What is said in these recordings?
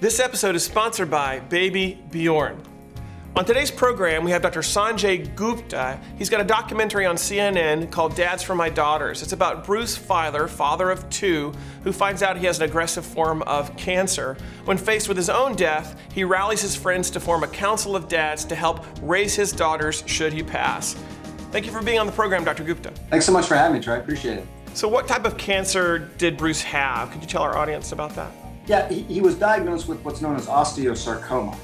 This episode is sponsored by Baby Bjorn. On today's program, we have Dr. Sanjay Gupta. He's got a documentary on CNN called Dads for My Daughters. It's about Bruce Feiler, father of two, who finds out he has an aggressive form of cancer. When faced with his own death, he rallies his friends to form a council of dads to help raise his daughters should he pass. Thank you for being on the program, Dr. Gupta. Thanks so much for having me, Troy. I appreciate it. So what type of cancer did Bruce have? Could you tell our audience about that? Yeah, he was diagnosed with what's known as osteosarcoma.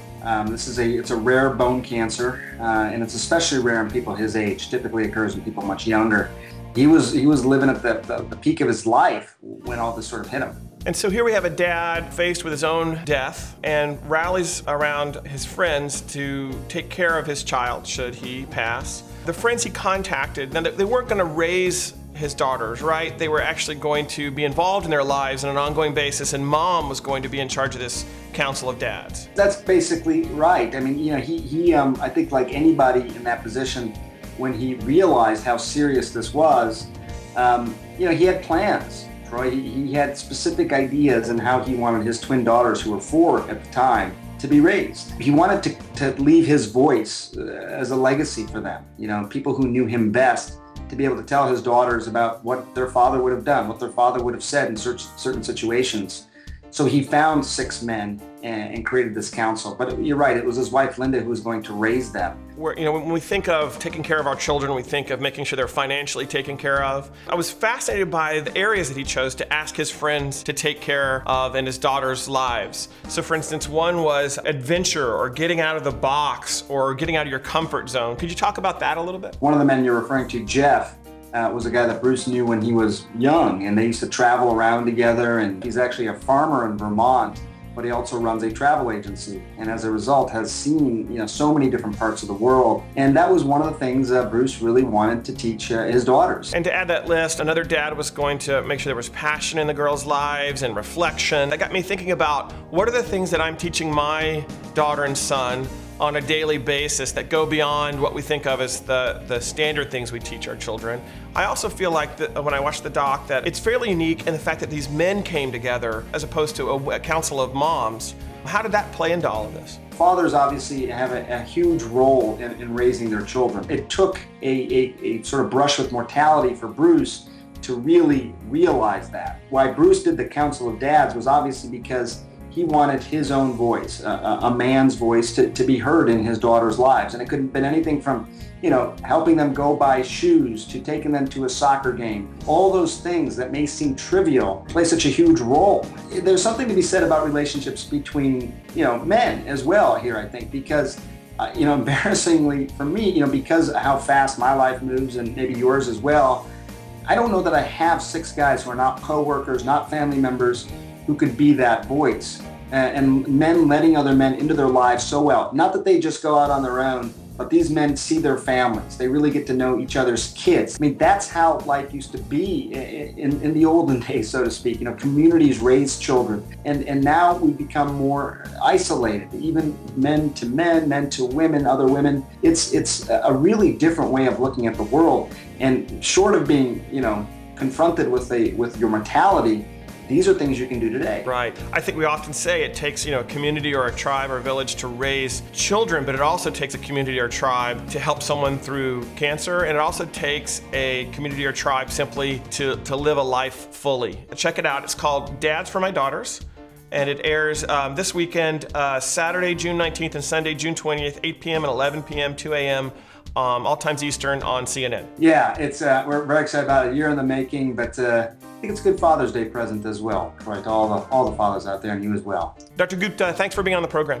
It's a rare bone cancer, and it's especially rare in people his age. Typically occurs in people much younger. He was living at the peak of his life when all this sort of hit him. And so here we have a dad faced with his own death and rallies around his friends to take care of his child should he pass. The friends he contacted, now they weren't going to raise his daughters, right? They were actually going to be involved in their lives on an ongoing basis, and mom was going to be in charge of this council of dads. That's basically right. I mean, you know, I think like anybody in that position, when he realized how serious this was, you know, he had plans, Troy. He had specific ideas on how he wanted his twin daughters, who were 4 at the time, to be raised. He wanted to leave his voice as a legacy for them, you know, people who knew him best, to be able to tell his daughters about what their father would have done, what their father would have said in certain situations. So he found 6 men and created this council. But you're right, it was his wife, Linda, who was going to raise them. You know, when we think of taking care of our children, we think of making sure they're financially taken care of. I was fascinated by the areas that he chose to ask his friends to take care of in his daughters' lives. So for instance, one was adventure, or getting out of the box, or getting out of your comfort zone. Could you talk about that a little bit? One of the men you're referring to, Jeff, was a guy that Bruce knew when he was young, and they used to travel around together, and he's actually a farmer in Vermont, but he also runs a travel agency, and as a result has seen, you know, so many different parts of the world. And that was one of the things that Bruce really wanted to teach his daughters. And to add that list, another dad was going to make sure there was passion in the girls' lives and reflection. That got me thinking about, what are the things that I'm teaching my daughter and son on a daily basis that go beyond what we think of as the standard things we teach our children. I also feel like that when I watch the doc, that it's fairly unique in the fact that these men came together as opposed to a council of moms. How did that play into all of this? Fathers obviously have a huge role in raising their children. It took a sort of brush with mortality for Bruce to really realize that. Why Bruce did the Council of Dads was obviously because he wanted his own voice, a man's voice, to be heard in his daughters' lives. And it could have been anything from, you know, helping them go buy shoes, to taking them to a soccer game. All those things that may seem trivial play such a huge role. There's something to be said about relationships between, you know, men as well here, I think, because you know, embarrassingly for me, you know, because of how fast my life moves, and maybe yours as well, I don't know that I have 6 guys who are not co-workers, not family members, who could be that voice, and men letting other men into their lives so well. Not that they just go out on their own, but these men see their families. They really get to know each other's kids. I mean, that's how life used to be in the olden days, so to speak. You know, communities raise children, and now we become more isolated, even men to men, men to women, other women. It's a really different way of looking at the world. And short of being, you know, confronted with your mortality, these are things you can do today. Right. I think we often say it takes, you know, a community or a tribe or a village to raise children, but it also takes a community or a tribe to help someone through cancer, and it also takes a community or tribe simply to live a life fully. Check it out. It's called Dads for My Daughters, and it airs this weekend, Saturday, June 19th, and Sunday, June 20th, 8 p.m. and 11 p.m., 2 a.m., all times Eastern on CNN. Yeah, it's we're very excited about it. A year in the making, but I think it's a good Father's Day present as well, right, to all the fathers out there, and you as well. Dr. Gupta, thanks for being on the program.